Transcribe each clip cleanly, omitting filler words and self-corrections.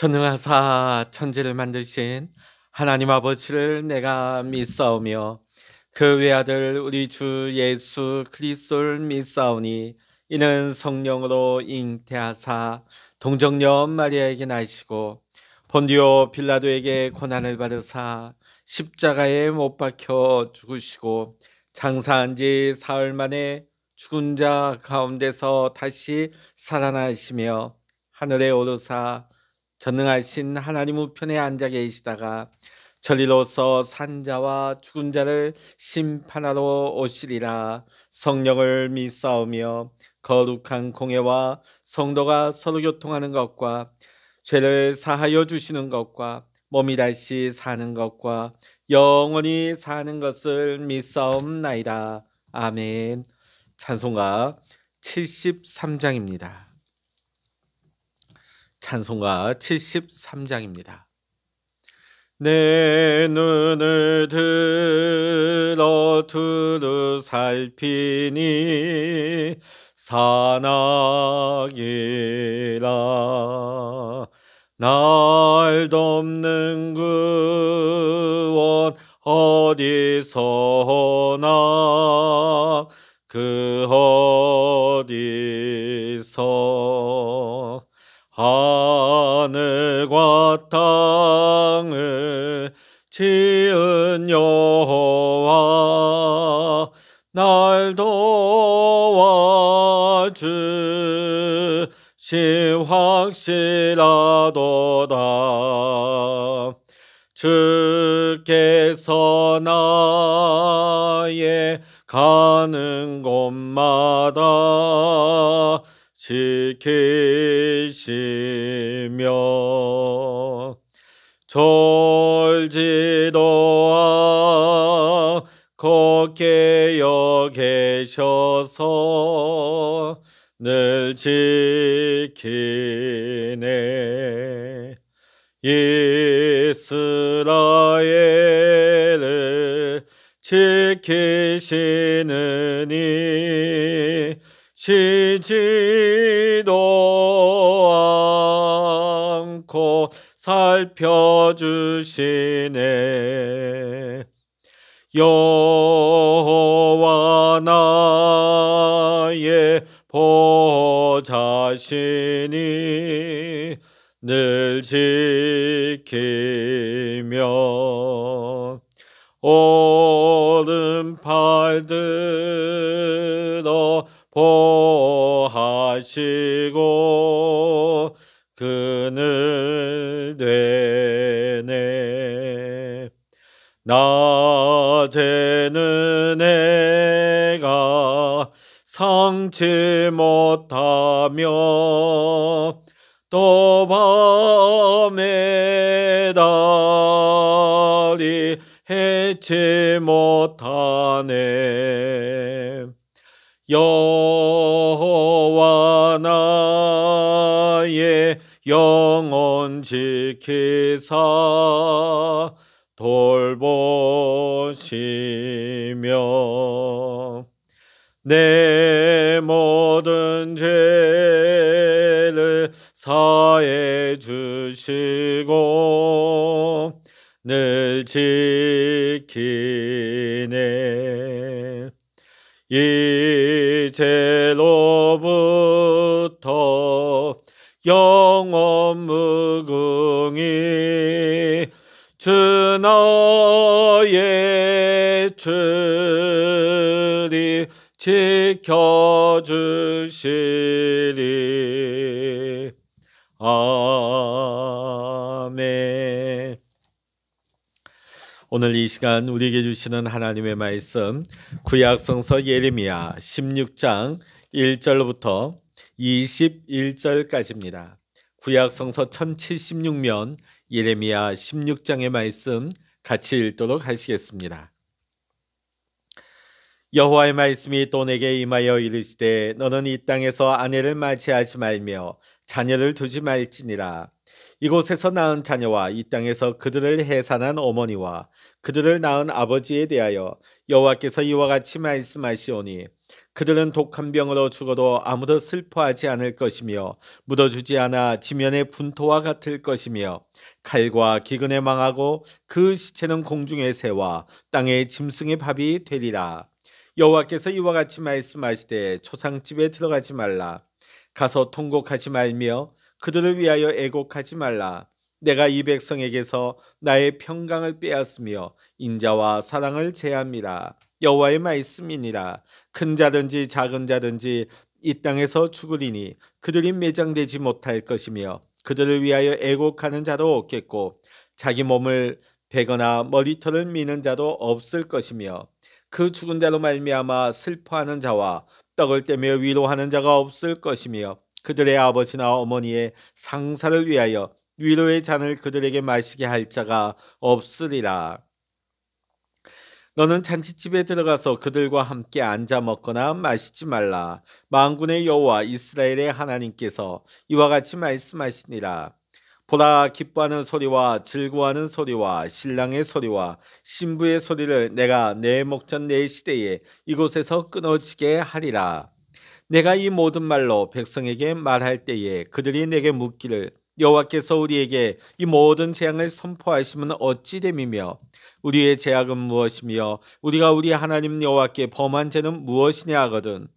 전능하사 천지를 만드신 하나님 아버지를 내가 믿사오며 그 외아들 우리 주 예수 그리스도를 믿사오니 이는 성령으로 잉태하사 동정녀 마리아에게 나시고 본디오 빌라도에게 고난을 받으사 십자가에 못 박혀 죽으시고 장사한 지 사흘 만에 죽은 자 가운데서 다시 살아나시며 하늘에 오르사 전능하신 하나님 우편에 앉아 계시다가 저리로서 산자와 죽은 자를 심판하러 오시리라. 성령을 믿사오며 거룩한 공회와 성도가 서로 교통하는 것과 죄를 사하여 주시는 것과 몸이 다시 사는 것과 영원히 사는 것을 믿사옵나이다. 아멘. 찬송가 73장입니다. 찬송가 73장입니다. 내 눈을 들어 두루 살피니 산악이라. 날 돕는 구원 어디서나 그 어디서 하늘과 땅을 지은 여호와 날 도와주심 확실하도다. 주께서 나의 가는 곳마다 지키시며 졸지도 않고 깨어 계셔서 늘 지키네. 이스라엘을 지키시느니 쉬지도 않고 살펴주시네. 여호와 나의 보호자시니 늘 지키며 오른팔 들어 보호하시고 그늘 되네. 낮에는 내가 상치 못하며 또 밤에 달이 해치 못하네. 여호와 나의 영혼 지키사 돌보시며 내 모든 죄를 사해 주시고 늘 지키네. 이제로부터 영원 무궁히 주 나의 주리 지켜주시리. 아멘. 오늘 이 시간 우리에게 주시는 하나님의 말씀 구약성서 예레미야 16장 1절부터 21절까지입니다. 구약성서 1076면 예레미야 16장의 말씀 같이 읽도록 하시겠습니다. 여호와의 말씀이 또 내게 임하여 이르시되 너는 이 땅에서 아내를 맞이하지 말며 자녀를 두지 말지니라. 이곳에서 낳은 자녀와 이 땅에서 그들을 해산한 어머니와 그들을 낳은 아버지에 대하여 여호와께서 이와 같이 말씀하시오니 그들은 독한 병으로 죽어도 아무도 슬퍼하지 않을 것이며 묻어주지 않아 지면의 분토와 같을 것이며 칼과 기근에 망하고 그 시체는 공중의 새와 땅의 짐승의 밥이 되리라. 여호와께서 이와 같이 말씀하시되 초상집에 들어가지 말라. 가서 통곡하지 말며 그들을 위하여 애곡하지 말라. 내가 이 백성에게서 나의 평강을 빼앗으며 인자와 사랑을 제함이라. 여호와의 말씀이니라. 큰 자든지 작은 자든지 이 땅에서 죽으리니 그들이 매장되지 못할 것이며 그들을 위하여 애곡하는 자도 없겠고 자기 몸을 베거나 머리털을 미는 자도 없을 것이며 그 죽은 자로 말미암아 슬퍼하는 자와 떡을 떼며 위로하는 자가 없을 것이며 그들의 아버지나 어머니의 상사를 위하여 위로의 잔을 그들에게 마시게 할 자가 없으리라. 너는 잔치집에 들어가서 그들과 함께 앉아 먹거나 마시지 말라. 만군의 여호와 이스라엘의 하나님께서 이와 같이 말씀하시니라. 보라, 기뻐하는 소리와 즐거워하는 소리와 신랑의 소리와 신부의 소리를 내가 내 목전 내 시대에 이곳에서 끊어지게 하리라. 내가 이 모든 말로 백성에게 말할 때에 그들이 내게 묻기를 여호와께서 우리에게 이 모든 재앙을 선포하시면 어찌 됨이며 우리의 죄악은 무엇이며 우리가 우리 하나님 여호와께 범한 죄는 무엇이냐 하거든.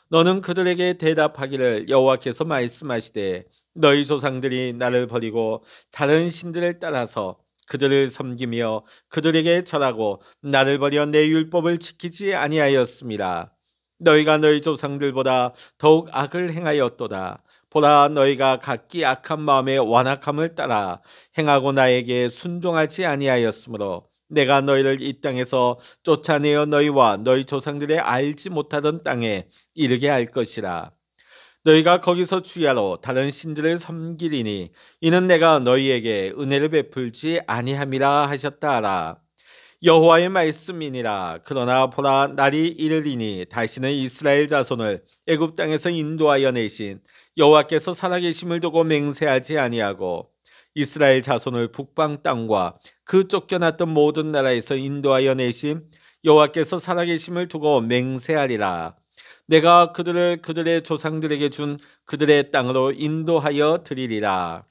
너는 그들에게 대답하기를 여호와께서 말씀하시되 너희 조상들이 나를 버리고 다른 신들을 따라서 그들을 섬기며 그들에게 절하고 나를 버려 내 율법을 지키지 아니하였습니다. 너희가 너희 조상들보다 더욱 악을 행하였도다. 보라, 너희가 각기 악한 마음의 완악함을 따라 행하고 나에게 순종하지 아니하였으므로 내가 너희를 이 땅에서 쫓아내어 너희와 너희 조상들의 알지 못하던 땅에 이르게 할 것이라. 너희가 거기서 주야로 다른 신들을 섬기리니 이는 내가 너희에게 은혜를 베풀지 아니함이라 하셨다 하라. 여호와의 말씀이니라. 그러나 보라, 날이 이르리니 다시는 이스라엘 자손을 애굽 땅에서 인도하여 내신 여호와께서 살아계심을 두고 맹세하지 아니하고 이스라엘 자손을 북방 땅과 그 쫓겨났던 모든 나라에서 인도하여 내신 여호와께서 살아계심을 두고 맹세하리라. 내가 그들을 그들의 조상들에게 준 그들의 땅으로 인도하여 드리리라.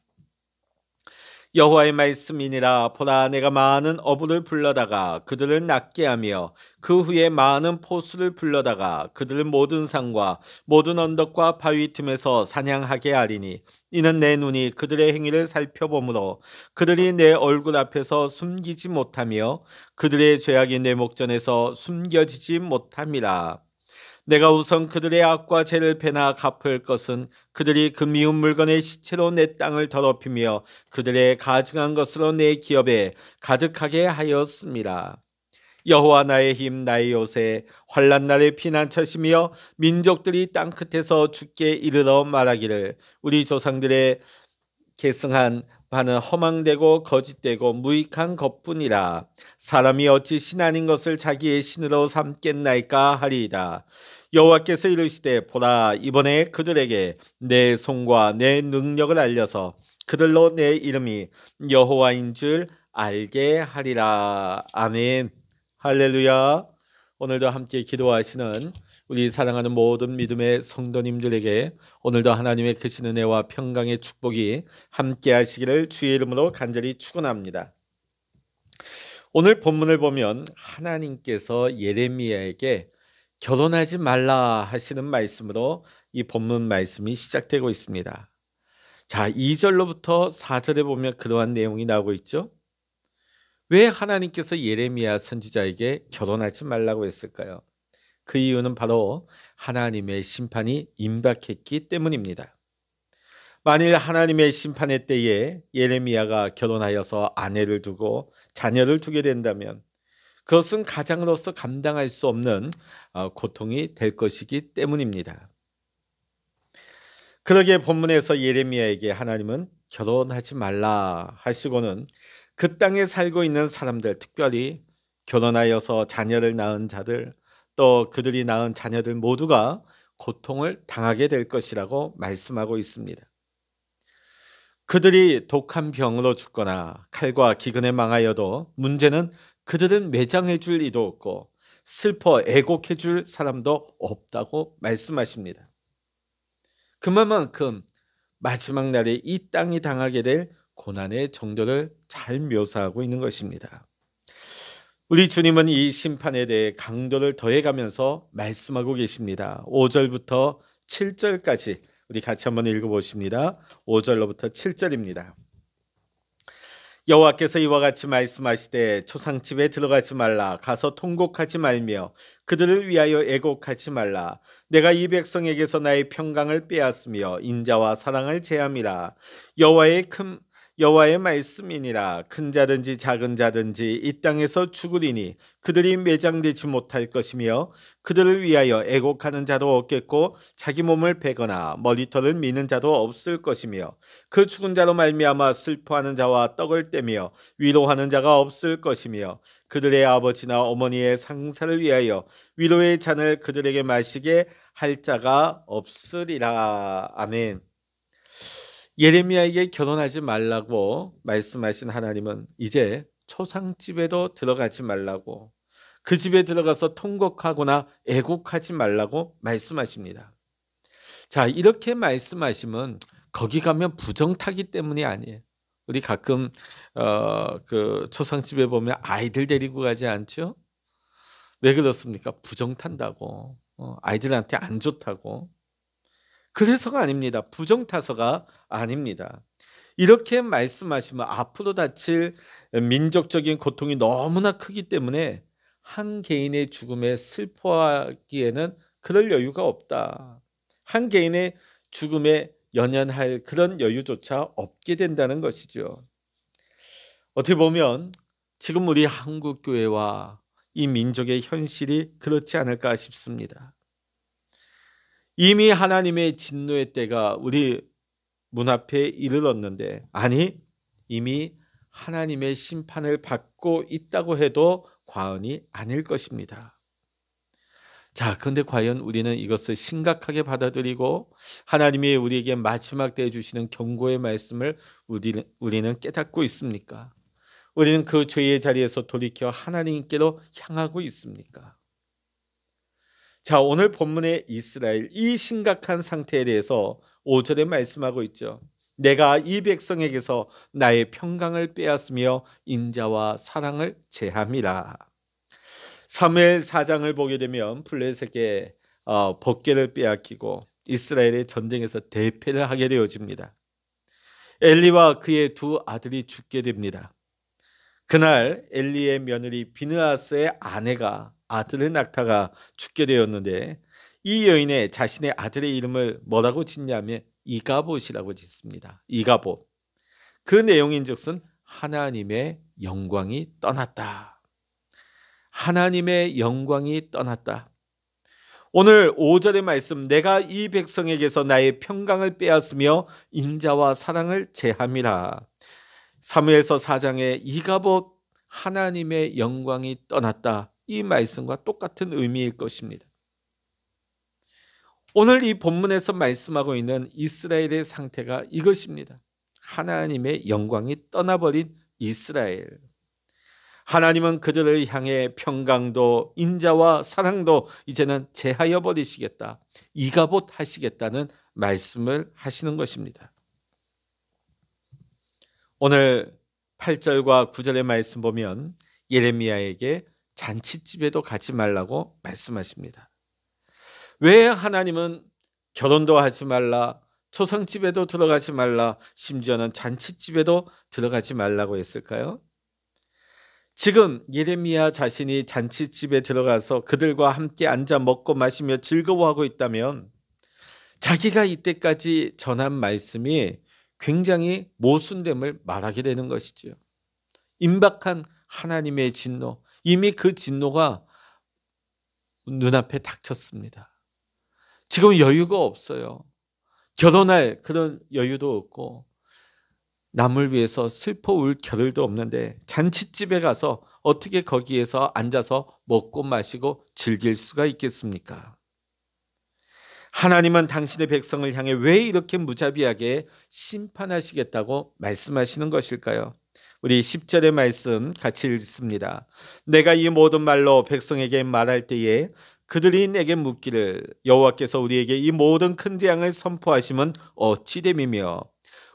여호와의 말씀이니라. 보라, 내가 많은 어부를 불러다가 그들을 낫게 하며 그 후에 많은 포수를 불러다가 그들을 모든 산과 모든 언덕과 바위 틈에서 사냥하게 하리니 이는 내 눈이 그들의 행위를 살펴보므로 그들이 내 얼굴 앞에서 숨기지 못하며 그들의 죄악이 내 목전에서 숨겨지지 못함이라. 내가 우선 그들의 악과 죄를 배나 갚을 것은 그들이 그 미운 물건의 시체로 내 땅을 더럽히며 그들의 가증한 것으로 내 기업에 가득하게 하였습니다. 여호와 나의 힘 나의 요새 환난 날의 피난처시며 민족들이 땅 끝에서 죽게 이르러 말하기를 우리 조상들의 계승한 바는 허망되고 거짓되고 무익한 것뿐이라. 사람이 어찌 신 아닌 것을 자기의 신으로 삼겠나이까 하리이다. 여호와께서 이르시되 보라, 이번에 그들에게 내 손과 내 능력을 알려서 그들로 내 이름이 여호와인 줄 알게 하리라. 아멘. 할렐루야. 오늘도 함께 기도하시는 우리 사랑하는 모든 믿음의 성도님들에게 오늘도 하나님의 크신 은혜와 평강의 축복이 함께 하시기를 주의 이름으로 간절히 축원합니다. 오늘 본문을 보면 하나님께서 예레미야에게 결혼하지 말라 하시는 말씀으로 이 본문 말씀이 시작되고 있습니다. 자, 2절로부터 4절에 보면 그러한 내용이 나오고 있죠. 왜 하나님께서 예레미야 선지자에게 결혼하지 말라고 했을까요? 그 이유는 바로 하나님의 심판이 임박했기 때문입니다. 만일 하나님의 심판의 때에 예레미야가 결혼하여서 아내를 두고 자녀를 두게 된다면 그것은 가장으로서 감당할 수 없는 고통이 될 것이기 때문입니다. 그러기에 본문에서 예레미야에게 하나님은 결혼하지 말라 하시고는 그 땅에 살고 있는 사람들, 특별히 결혼하여서 자녀를 낳은 자들, 또 그들이 낳은 자녀들 모두가 고통을 당하게 될 것이라고 말씀하고 있습니다. 그들이 독한 병으로 죽거나 칼과 기근에 망하여도 문제는 그들은 매장해 줄 이도 없고 슬퍼 애곡해 줄 사람도 없다고 말씀하십니다. 그만큼 마지막 날에 이 땅이 당하게 될 고난의 정도를 잘 묘사하고 있는 것입니다. 우리 주님은 이 심판에 대해 강도를 더해가면서 말씀하고 계십니다. 5절부터 7절까지 우리 같이 한번 읽어보십니다. 5절로부터 7절입니다. 여호와께서 이와 같이 말씀하시되 초상집에 들어가지 말라. 가서 통곡하지 말며 그들을 위하여 애곡하지 말라. 내가 이 백성에게서 나의 평강을 빼앗으며 인자와 사랑을 제함이라. 여호와의 말씀이니라. 큰 자든지 작은 자든지 이 땅에서 죽으리니 그들이 매장되지 못할 것이며 그들을 위하여 애곡하는 자도 없겠고 자기 몸을 베거나 머리털을 미는 자도 없을 것이며 그 죽은 자로 말미암아 슬퍼하는 자와 떡을 떼며 위로하는 자가 없을 것이며 그들의 아버지나 어머니의 상사를 위하여 위로의 잔을 그들에게 마시게 할 자가 없으리라. 아멘. 예레미야에게 결혼하지 말라고 말씀하신 하나님은 이제 초상집에도 들어가지 말라고, 그 집에 들어가서 통곡하거나 애곡하지 말라고 말씀하십니다. 자, 이렇게 말씀하시면 거기 가면 부정타기 때문이 아니에요. 우리 가끔 그 초상집에 보면 아이들 데리고 가지 않죠? 왜 그렇습니까? 부정탄다고, 아이들한테 안 좋다고. 그래서가 아닙니다. 부정타서가 아닙니다. 이렇게 말씀하시면 앞으로 닥칠 민족적인 고통이 너무나 크기 때문에 한 개인의 죽음에 슬퍼하기에는 그럴 여유가 없다. 한 개인의 죽음에 연연할 그런 여유조차 없게 된다는 것이죠. 어떻게 보면 지금 우리 한국 교회와 이 민족의 현실이 그렇지 않을까 싶습니다. 이미 하나님의 진노의 때가 우리 문 앞에 이르렀는데, 아니 이미 하나님의 심판을 받고 있다고 해도 과언이 아닐 것입니다. 자, 그런데 과연 우리는 이것을 심각하게 받아들이고 하나님이 우리에게 마지막 때에 주시는 경고의 말씀을 우리는 깨닫고 있습니까? 우리는 그 죄의 자리에서 돌이켜 하나님께로 향하고 있습니까? 자, 오늘 본문의 이스라엘 이 심각한 상태에 대해서 5절에 말씀하고 있죠. 내가 이 백성에게서 나의 평강을 빼앗으며 인자와 사랑을 제함이라. 사무엘 4장을 보게 되면 블레셋에게 법궤를 빼앗기고 이스라엘의 전쟁에서 대패를 하게 되어집니다. 엘리와 그의 두 아들이 죽게 됩니다. 그날 엘리의 며느리 비느하스의 아내가 아들을 낳다가 죽게 되었는데, 이 여인의 자신의 아들의 이름을 뭐라고 짓냐면 이가봇이라고 짓습니다. 이가봇. 그 내용인즉슨 하나님의 영광이 떠났다. 하나님의 영광이 떠났다. 오늘 5절의 말씀, 내가 이 백성에게서 나의 평강을 빼앗으며 인자와 사랑을 제함이라. 사무엘서 4장에 이가봇 하나님의 영광이 떠났다, 이 말씀과 똑같은 의미일 것입니다. 오늘 이 본문에서 말씀하고 있는 이스라엘의 상태가 이것입니다. 하나님의 영광이 떠나버린 이스라엘. 하나님은 그들을 향해 평강도 인자와 사랑도 이제는 제하여 버리시겠다, 이가봇 하시겠다는 말씀을 하시는 것입니다. 오늘 8절과 9절의 말씀 보면 예레미야에게 잔치집에도 가지 말라고 말씀하십니다. 왜 하나님은 결혼도 하지 말라, 초상집에도 들어가지 말라, 심지어는 잔치집에도 들어가지 말라고 했을까요? 지금 예레미야 자신이 잔치집에 들어가서 그들과 함께 앉아 먹고 마시며 즐거워하고 있다면 자기가 이때까지 전한 말씀이 굉장히 모순됨을 말하게 되는 것이죠. 임박한 하나님의 진노, 이미 그 진노가 눈앞에 닥쳤습니다. 지금 여유가 없어요. 결혼할 그런 여유도 없고 남을 위해서 슬퍼 울 겨를도 없는데 잔치집에 가서 어떻게 거기에서 앉아서 먹고 마시고 즐길 수가 있겠습니까? 하나님은 당신의 백성을 향해 왜 이렇게 무자비하게 심판하시겠다고 말씀하시는 것일까요? 우리 10절의 말씀 같이 읽습니다. 내가 이 모든 말로 백성에게 말할 때에 그들이 내게 묻기를 여호와께서 우리에게 이 모든 큰 재앙을 선포하심은 어찌 됨이며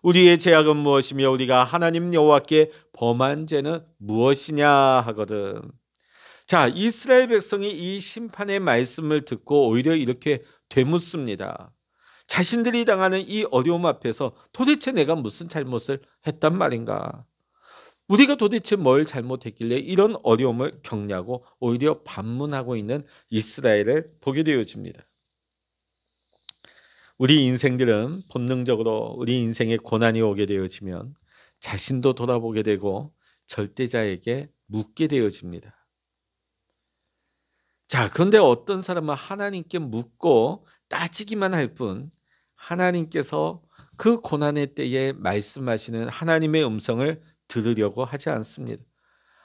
우리의 죄악은 무엇이며 우리가 하나님 여호와께 범한 죄는 무엇이냐 하거든. 자, 이스라엘 백성이 이 심판의 말씀을 듣고 오히려 이렇게 되묻습니다. 자신들이 당하는 이 어려움 앞에서 도대체 내가 무슨 잘못을 했단 말인가? 우리가 도대체 뭘 잘못했길래 이런 어려움을 겪냐고 오히려 반문하고 있는 이스라엘을 보게 되어집니다. 우리 인생들은 본능적으로 우리 인생에 고난이 오게 되어지면 자신도 돌아보게 되고 절대자에게 묻게 되어집니다. 자, 그런데 어떤 사람은 하나님께 묻고 따지기만 할 뿐 하나님께서 그 고난의 때에 말씀하시는 하나님의 음성을 들으려고 하지 않습니다.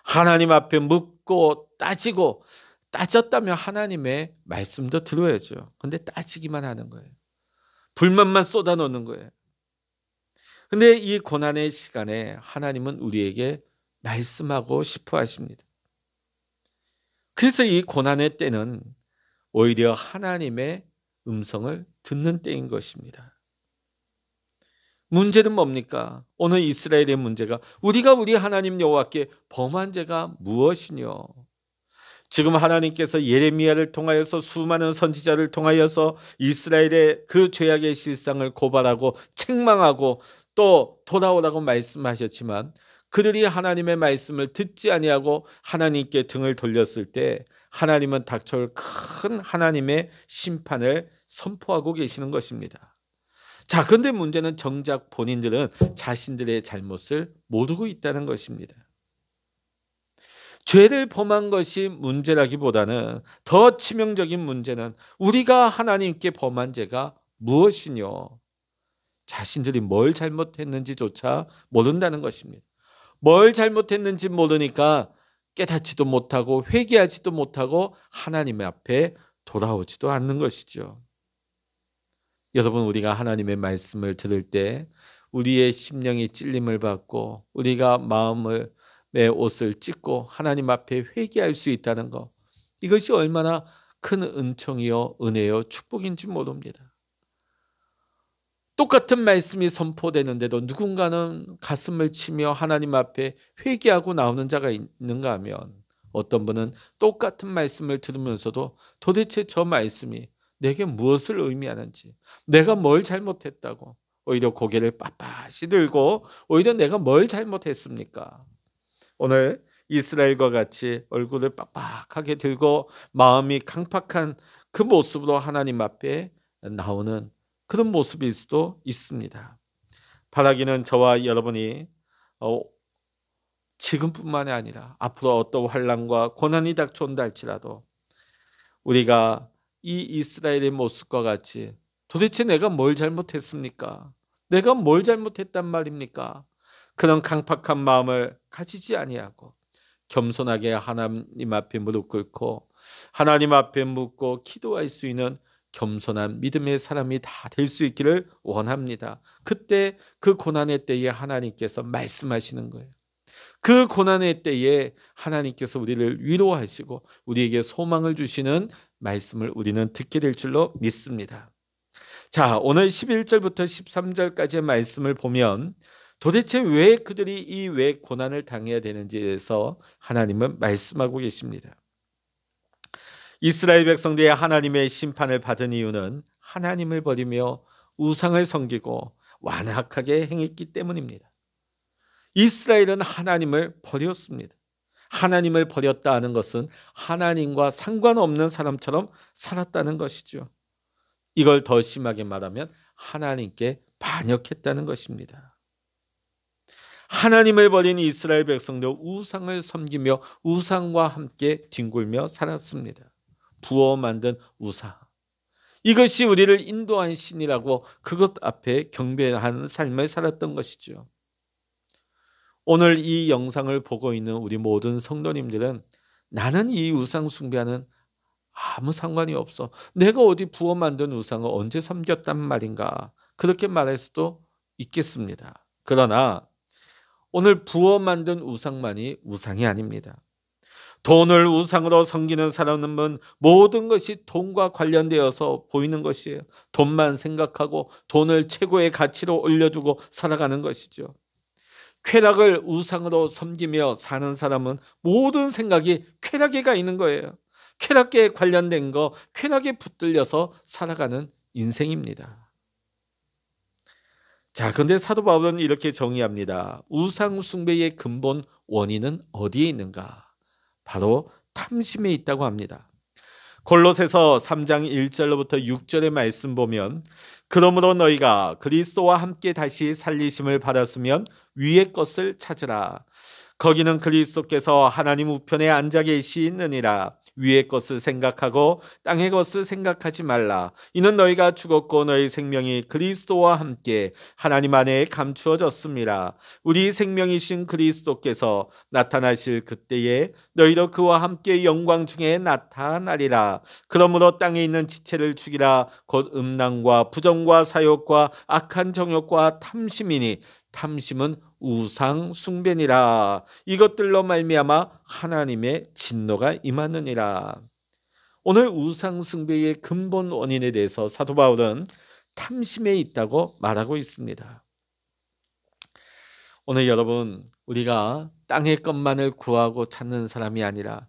하나님 앞에 묻고 따지고 따졌다면 하나님의 말씀도 들어야죠. 그런데 따지기만 하는 거예요. 불만만 쏟아놓는 거예요. 그런데 이 고난의 시간에 하나님은 우리에게 말씀하고 싶어 하십니다. 그래서 이 고난의 때는 오히려 하나님의 음성을 듣는 때인 것입니다. 문제는 뭡니까? 오늘 이스라엘의 문제가 우리가 우리 하나님 여호와께 범한 죄가 무엇이뇨? 지금 하나님께서 예레미야를 통하여서 수많은 선지자를 통하여서 이스라엘의 그 죄악의 실상을 고발하고 책망하고 또 돌아오라고 말씀하셨지만 그들이 하나님의 말씀을 듣지 아니하고 하나님께 등을 돌렸을 때 하나님은 닥쳐올 큰 하나님의 심판을 선포하고 계시는 것입니다. 자, 그런데 문제는 정작 본인들은 자신들의 잘못을 모르고 있다는 것입니다. 죄를 범한 것이 문제라기보다는 더 치명적인 문제는 우리가 하나님께 범한 죄가 무엇이뇨? 자신들이 뭘 잘못했는지조차 모른다는 것입니다. 뭘 잘못했는지 모르니까 깨닫지도 못하고 회개하지도 못하고 하나님 앞에 돌아오지도 않는 것이죠. 여러분, 우리가 하나님의 말씀을 들을 때 우리의 심령이 찔림을 받고 우리가 마음을 내 옷을 찢고 하나님 앞에 회개할 수 있다는 것, 이것이 얼마나 큰 은총이요 은혜요 축복인지 모릅니다. 똑같은 말씀이 선포되는데도 누군가는 가슴을 치며 하나님 앞에 회개하고 나오는 자가 있는가 하면 어떤 분은 똑같은 말씀을 들으면서도 도대체 저 말씀이 내게 무엇을 의미하는지, 내가 뭘 잘못했다고 오히려 고개를 빳빳이 들고 오히려 내가 뭘 잘못했습니까? 오늘 이스라엘과 같이 얼굴을 빡빡하게 들고 마음이 강팍한 그 모습으로 하나님 앞에 나오는 그런 모습일 수도 있습니다. 바라기는 저와 여러분이 지금뿐만이 아니라 앞으로 어떤 환난과 고난이 닥쳐온다 할지라도 우리가 이 이스라엘의 모습과 같이 도대체 내가 뭘 잘못했습니까? 내가 뭘 잘못했단 말입니까? 그런 강팍한 마음을 가지지 아니하고 겸손하게 하나님 앞에 무릎 꿇고 하나님 앞에 묻고 기도할 수 있는 겸손한 믿음의 사람이 다 될 수 있기를 원합니다. 그때 그 고난의 때에 하나님께서 말씀하시는 거예요. 그 고난의 때에 하나님께서 우리를 위로하시고 우리에게 소망을 주시는 말씀을 우리는 듣게 될 줄로 믿습니다. 자, 오늘 11절부터 13절까지의 말씀을 보면 도대체 왜 그들이 이 왜 고난을 당해야 되는지에 대해서 하나님은 말씀하고 계십니다. 이스라엘 백성들이 하나님의 심판을 받은 이유는 하나님을 버리며 우상을 섬기고 완악하게 행했기 때문입니다. 이스라엘은 하나님을 버렸습니다. 하나님을 버렸다 하는 것은 하나님과 상관없는 사람처럼 살았다는 것이죠. 이걸 더 심하게 말하면 하나님께 반역했다는 것입니다. 하나님을 버린 이스라엘 백성들 우상을 섬기며 우상과 함께 뒹굴며 살았습니다. 부어 만든 우상, 이것이 우리를 인도한 신이라고 그것 앞에 경배하는 삶을 살았던 것이죠. 오늘 이 영상을 보고 있는 우리 모든 성도님들은 나는 이 우상 숭배하는 아무 상관이 없어, 내가 어디 부어 만든 우상을 언제 섬겼단 말인가, 그렇게 말할 수도 있겠습니다. 그러나 오늘 부어 만든 우상만이 우상이 아닙니다. 돈을 우상으로 섬기는 사람은 모든 것이 돈과 관련되어서 보이는 것이에요. 돈만 생각하고 돈을 최고의 가치로 올려두고 살아가는 것이죠. 쾌락을 우상으로 섬기며 사는 사람은 모든 생각이 쾌락에 가 있는 거예요. 쾌락에 관련된 거, 쾌락에 붙들려서 살아가는 인생입니다. 자, 그런데 사도 바울은 이렇게 정의합니다. 우상 숭배의 근본 원인은 어디에 있는가? 바로 탐심에 있다고 합니다. 골로새서 3장 1절로부터 6절의 말씀 보면, 그러므로 너희가 그리스도와 함께 다시 살리심을 받았으면 위의 것을 찾으라. 거기는 그리스도께서 하나님 우편에 앉아 계시느니라. 위의 것을 생각하고 땅의 것을 생각하지 말라. 이는 너희가 죽었고 너희 생명이 그리스도와 함께 하나님 안에 감추어졌습니다. 우리 생명이신 그리스도께서 나타나실 그때에 너희도 그와 함께 영광 중에 나타나리라. 그러므로 땅에 있는 지체를 죽이라. 곧 음란과 부정과 사욕과 악한 정욕과 탐심이니 탐심은 우상 숭배니라. 이것들로 말미암아 하나님의 진노가 임하느니라. 오늘 우상 숭배의 근본 원인에 대해서 사도 바울은 탐심에 있다고 말하고 있습니다. 오늘 여러분, 우리가 땅의 것만을 구하고 찾는 사람이 아니라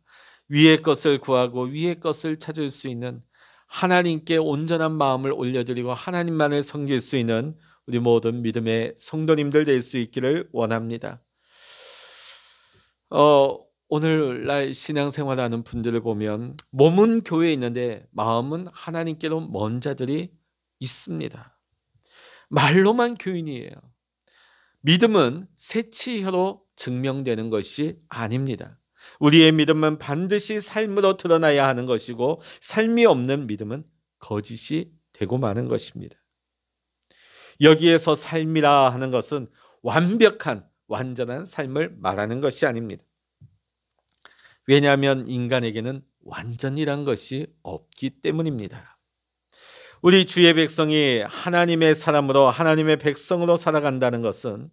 위의 것을 구하고 위의 것을 찾을 수 있는, 하나님께 온전한 마음을 올려드리고 하나님만을 섬길 수 있는 우리 모든 믿음의 성도님들 될 수 있기를 원합니다. 오늘날 신앙생활하는 분들을 보면 몸은 교회에 있는데 마음은 하나님께로 먼 자들이 있습니다. 말로만 교인이에요. 믿음은 새치혀로 증명되는 것이 아닙니다. 우리의 믿음은 반드시 삶으로 드러나야 하는 것이고, 삶이 없는 믿음은 거짓이 되고 마는 것입니다. 여기에서 삶이라 하는 것은 완벽한, 완전한 삶을 말하는 것이 아닙니다. 왜냐하면 인간에게는 완전이란 것이 없기 때문입니다. 우리 주의 백성이 하나님의 사람으로, 하나님의 백성으로 살아간다는 것은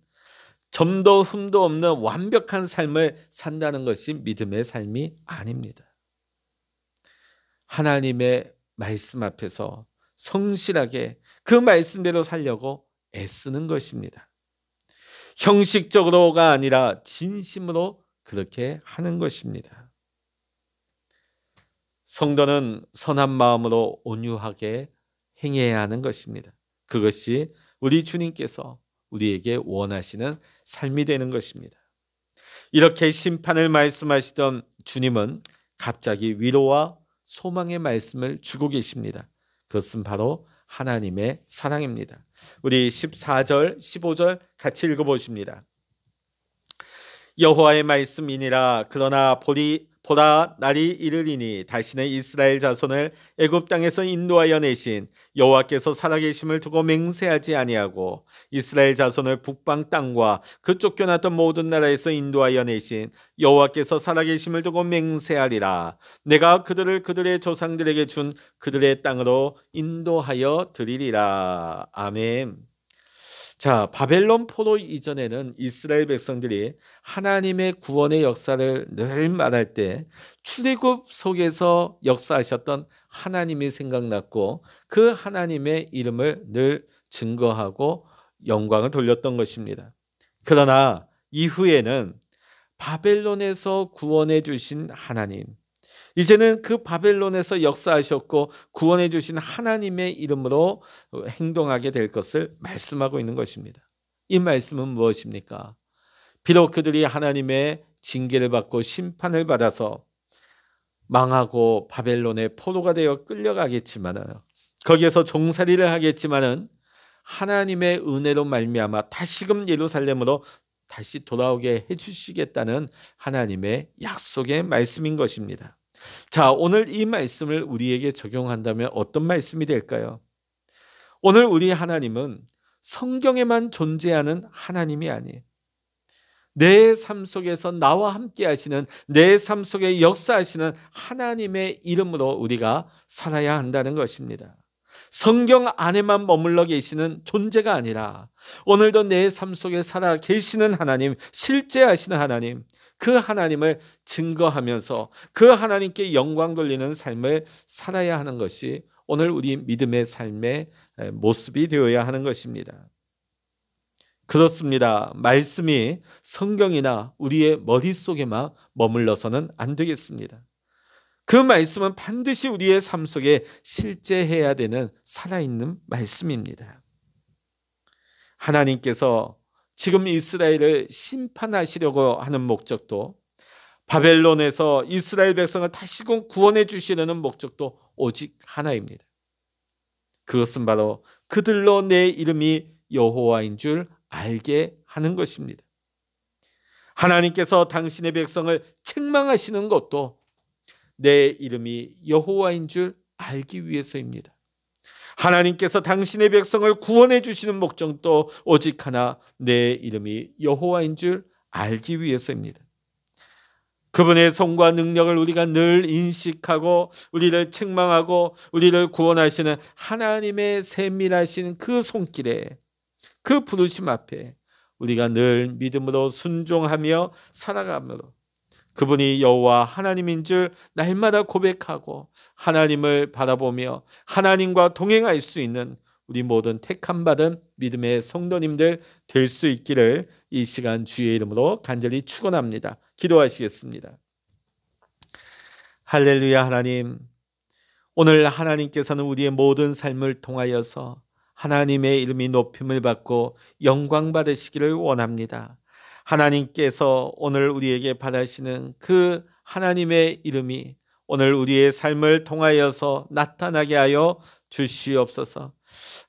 점도 흠도 없는 완벽한 삶을 산다는 것이 믿음의 삶이 아닙니다. 하나님의 말씀 앞에서 성실하게 그 말씀대로 살려고 애쓰는 것입니다. 형식적으로가 아니라 진심으로 그렇게 하는 것입니다. 성도는 선한 마음으로 온유하게 행해야 하는 것입니다. 그것이 우리 주님께서 우리에게 원하시는 삶이 되는 것입니다. 이렇게 심판을 말씀하시던 주님은 갑자기 위로와 소망의 말씀을 주고 계십니다. 그것은 바로 하나님의 사랑입니다. 우리 14절, 15절 같이 읽어보십니다. 여호와의 말씀이니라. 그러나 보라 날이 이르리니 다시는 이스라엘 자손을 애굽 땅에서 인도하여 내신 여호와께서 살아계심을 두고 맹세하지 아니하고 이스라엘 자손을 북방 땅과 그 쫓겨났던 모든 나라에서 인도하여 내신 여호와께서 살아계심을 두고 맹세하리라. 내가 그들을 그들의 조상들에게 준 그들의 땅으로 인도하여 드리리라. 아멘. 자, 바벨론 포로 이전에는 이스라엘 백성들이 하나님의 구원의 역사를 늘 말할 때 출애굽 속에서 역사하셨던 하나님이 생각났고, 그 하나님의 이름을 늘 증거하고 영광을 돌렸던 것입니다. 그러나 이후에는 바벨론에서 구원해 주신 하나님, 이제는 그 바벨론에서 역사하셨고 구원해 주신 하나님의 이름으로 행동하게 될 것을 말씀하고 있는 것입니다. 이 말씀은 무엇입니까? 비록 그들이 하나님의 징계를 받고 심판을 받아서 망하고 바벨론의 포로가 되어 끌려가겠지만은, 거기에서 종살이를 하겠지만은 하나님의 은혜로 말미암아 다시금 예루살렘으로 다시 돌아오게 해주시겠다는 하나님의 약속의 말씀인 것입니다. 자, 오늘 이 말씀을 우리에게 적용한다면 어떤 말씀이 될까요? 오늘 우리 하나님은 성경에만 존재하는 하나님이 아니에요. 내 삶 속에서 나와 함께 하시는, 내 삶 속에 역사하시는 하나님의 이름으로 우리가 살아야 한다는 것입니다. 성경 안에만 머물러 계시는 존재가 아니라 오늘도 내 삶 속에 살아 계시는 하나님, 실제하시는 하나님, 그 하나님을 증거하면서 그 하나님께 영광 돌리는 삶을 살아야 하는 것이 오늘 우리 믿음의 삶의 모습이 되어야 하는 것입니다. 그렇습니다. 말씀이 성경이나 우리의 머릿속에만 머물러서는 안 되겠습니다. 그 말씀은 반드시 우리의 삶 속에 실제해야 되는 살아있는 말씀입니다. 하나님께서 지금 이스라엘을 심판하시려고 하는 목적도, 바벨론에서 이스라엘 백성을 다시금 구원해 주시려는 목적도 오직 하나입니다. 그것은 바로 그들로 내 이름이 여호와인 줄 알게 하는 것입니다. 하나님께서 당신의 백성을 책망하시는 것도 내 이름이 여호와인 줄 알기 위해서입니다. 하나님께서 당신의 백성을 구원해 주시는 목적도 오직 하나, 내 이름이 여호와인 줄 알기 위해서입니다. 그분의 손과 능력을 우리가 늘 인식하고 우리를 책망하고 우리를 구원하시는 하나님의 세밀하신 그 손길에, 그 부르심 앞에 우리가 늘 믿음으로 순종하며 살아가므로 그분이 여호와 하나님인 줄 날마다 고백하고 하나님을 바라보며 하나님과 동행할 수 있는 우리 모든 택함받은 믿음의 성도님들 될 수 있기를 이 시간 주의 이름으로 간절히 축원합니다. 기도하시겠습니다. 할렐루야. 하나님, 오늘 하나님께서는 우리의 모든 삶을 통하여서 하나님의 이름이 높임을 받고 영광 받으시기를 원합니다. 하나님께서 오늘 우리에게 바라시는 그 하나님의 이름이 오늘 우리의 삶을 통하여서 나타나게 하여 주시옵소서.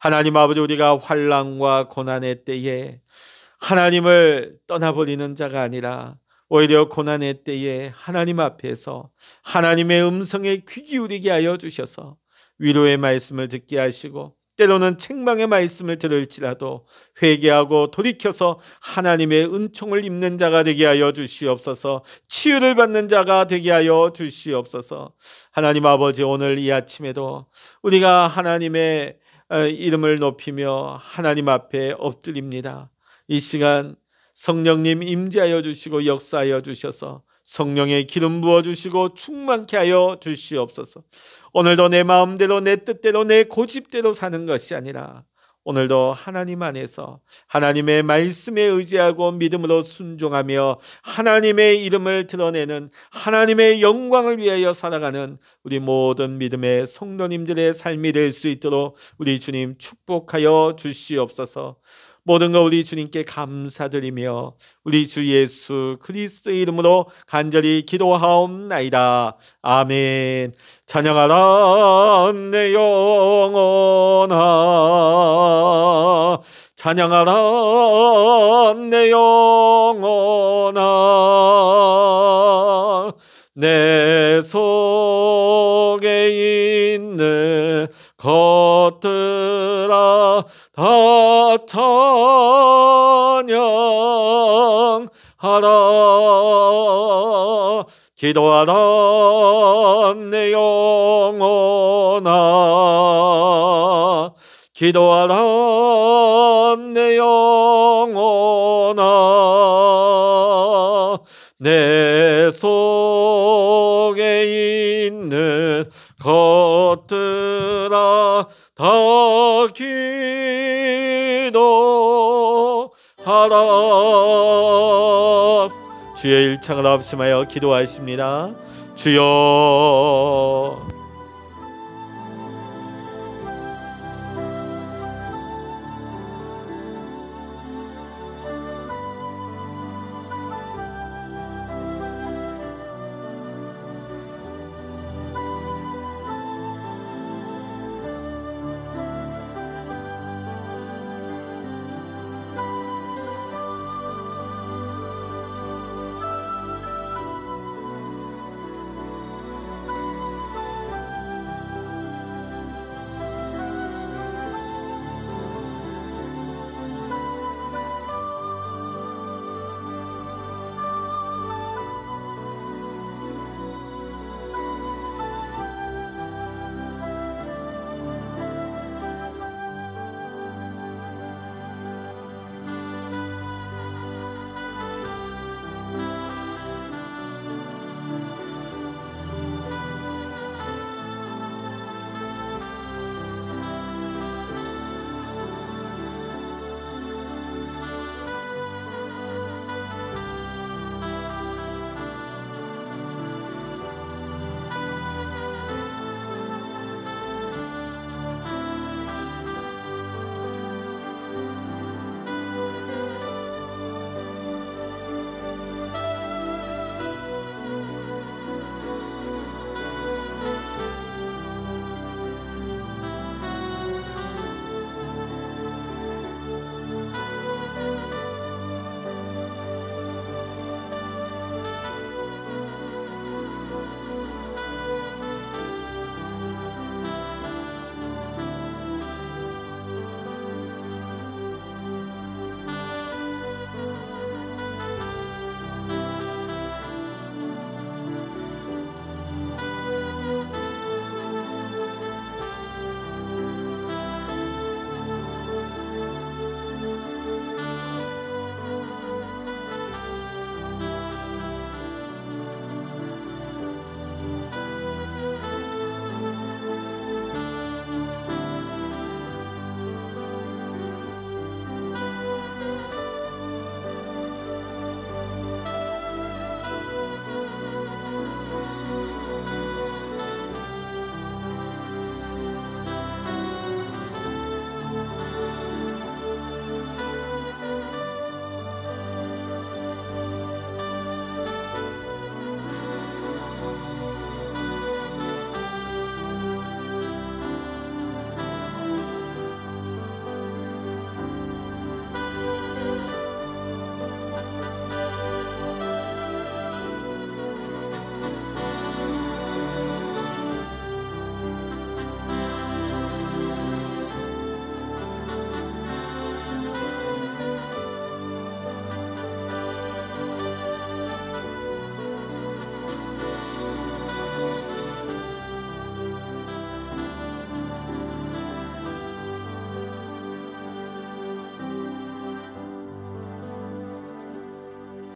하나님 아버지, 우리가 환난과 고난의 때에 하나님을 떠나버리는 자가 아니라 오히려 고난의 때에 하나님 앞에서 하나님의 음성에 귀 기울이게 하여 주셔서 위로의 말씀을 듣게 하시고 때로는 책망의 말씀을 들을지라도 회개하고 돌이켜서 하나님의 은총을 입는 자가 되게 하여 주시옵소서. 치유를 받는 자가 되게 하여 주시옵소서. 하나님 아버지, 오늘 이 아침에도 우리가 하나님의 이름을 높이며 하나님 앞에 엎드립니다. 이 시간 성령님 임재하여 주시고 역사하여 주셔서 성령의 기름 부어주시고 충만케 하여 주시옵소서. 오늘도 내 마음대로 내 뜻대로 내 고집대로 사는 것이 아니라 오늘도 하나님 안에서 하나님의 말씀에 의지하고 믿음으로 순종하며 하나님의 이름을 드러내는 하나님의 영광을 위하여 살아가는 우리 모든 믿음의 성도님들의 삶이 될 수 있도록 우리 주님 축복하여 주시옵소서. 모든 것 우리 주님께 감사드리며 우리 주 예수 그리스도의 이름으로 간절히 기도하옵나이다. 아멘. 찬양하라 내 영혼아, 찬양하라 내 영혼아, 내 속에 있는 것들아 다 찬양하라. 기도하라 내 영혼아, 기도하라 내 영혼아, 내 속에 있는 것들아 다 기도하라. 주의 일창을 합심하여 기도하십니다. 주여